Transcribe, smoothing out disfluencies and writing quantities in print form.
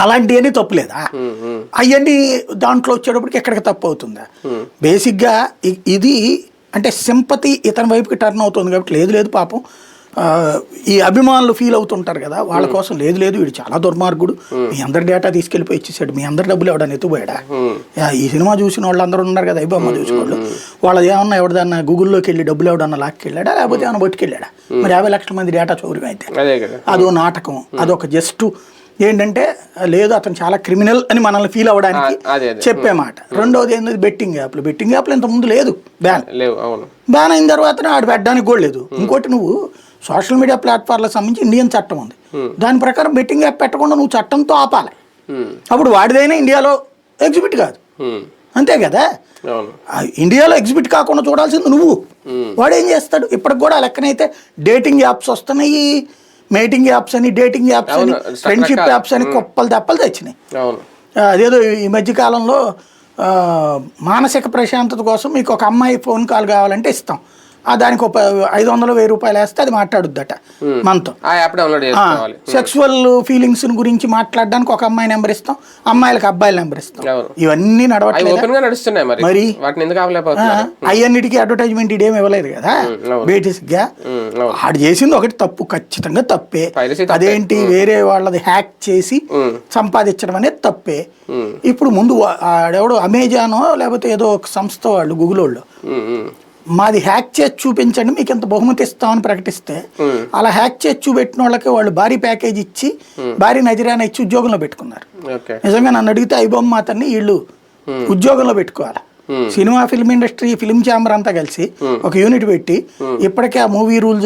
అలాంటివన్నీ తప్పులేదా? అవన్నీ దాంట్లో వచ్చేటప్పటికి ఎక్కడికి తప్పు అవుతుందా? బేసిక్గా ఇది అంటే సింపతి ఇతని వైపుకి టర్న్ అవుతుంది కాబట్టి లేదు పాపం ఈ అభిమానులు ఫీల్ అవుతుంటారు కదా, వాళ్ళ కోసం లేదు వీడు చాలా దుర్మార్గుడు, మీ అందరి డేటా తీసుకెళ్ళిపోయి ఇచ్చేసాడు, మీ అందరి డబ్బులు ఎవడన్నా ఎత్తుపోయాడా? ఈ సినిమా చూసిన వాళ్ళు అందరూ ఉన్నారు కదా, ఐబొమ్మ చూసిన వాళ్ళు, వాళ్ళది ఏమన్నా ఎవడన్నా గూగుల్లోకి వెళ్ళి డబ్బులు ఎవడన్నా లాక్కెళ్ళాడా, లేకపోతే ఏమన్నా పట్టుకెళ్ళాడా? మరి 50 లక్షల మంది డేటా చౌర్యం అయితే అదో నాటకం, అదొక జస్ట్ ఏంటంటే లేదు అతను చాలా క్రిమినల్ అని మనల్ని ఫీల్ అవ్వడానికి చెప్పే మాట. రెండోది ఏంటంటే బెట్టింగ్ యాప్లు ఇంతకుముందు లేదు, బ్యాన్ అయిన తర్వాత ఆడు పెట్టడానికి కూడా లేదు. ఇంకోటి నువ్వు సోషల్ మీడియా ప్లాట్ఫామ్లకు సంబంధించి ఇండియన్ చట్టం ఉంది, దాని ప్రకారం బెట్టింగ్ యాప్ పెట్టకుండా నువ్వు చట్టంతో ఆపాలి. అప్పుడు వాడిదైనా ఇండియాలో ఎగ్జిబిట్ కాదు, అంతే కదా. ఇండియాలో ఎగ్జిబిట్ కాకుండా చూడాల్సింది నువ్వు. వాడు ఏం చేస్తాడు? ఇప్పటికి కూడా లెక్కనైతే డేటింగ్ యాప్స్ వస్తున్నాయి, మేటింగ్ యాప్స్ అని, డేటింగ్ యాప్స్ అని, ఫ్రెండ్షిప్ యాప్స్ అని కుప్పలు తెప్పలు తెచ్చినాయి. అదేదో ఈ మధ్యకాలంలో మానసిక ప్రశాంతత కోసం మీకు ఒక అమ్మాయి ఫోన్ కాల్ కావాలంటే ఇస్తాం, దానికి ఒక 500-1000 రూపాయలు వేస్తే అది మాట్లాడుద్దట మనతో. సెక్సువల్ ఫీలింగ్స్ గురించి మాట్లాడడానికి ఒక అమ్మాయి నెంబర్ ఇస్తాం, అమ్మాయిలకు అబ్బాయిల నెంబర్ ఇస్తాం. ఇవన్నీ నడవట్లేదు మరి. అయ్యన్నిటికీ అడ్వర్టైజ్మెంట్ ఇదేమి ఇవ్వలేదు కదా బేసిక్ గా. ఆడు చేసింది ఒకటి తప్పు, ఖచ్చితంగా తప్పే. అదేంటి వేరే వాళ్ళది హ్యాక్ చేసి సంపాదించడం అనేది తప్పే. ఇప్పుడు ముందు ఆడెవడో అమెజానో లేకపోతే ఏదో ఒక సంస్థ వాళ్ళు గూగుల్ వాళ్ళు మాది హ్యాక్ చేసి చూపించండి మీకు ఇంత బహుమతి ఇస్తామని ప్రకటిస్తే, అలా హ్యాక్ చేసి చూపెట్టిన వాళ్ళకి వాళ్ళు భారీ ప్యాకేజ్ ఇచ్చి భారీ నజరానా ఇచ్చి ఉద్యోగంలో పెట్టుకున్నారు. నిజంగా నన్ను అడిగితే ఐబొమ్మ అతన్ని వీళ్ళు ఉద్యోగంలో పెట్టుకోవాలి. Cinema film industry film chamber అంతా కలిసి ఒక యూనిట్ పెట్టి ఇప్పటికే ఆ మూవీ రూల్స్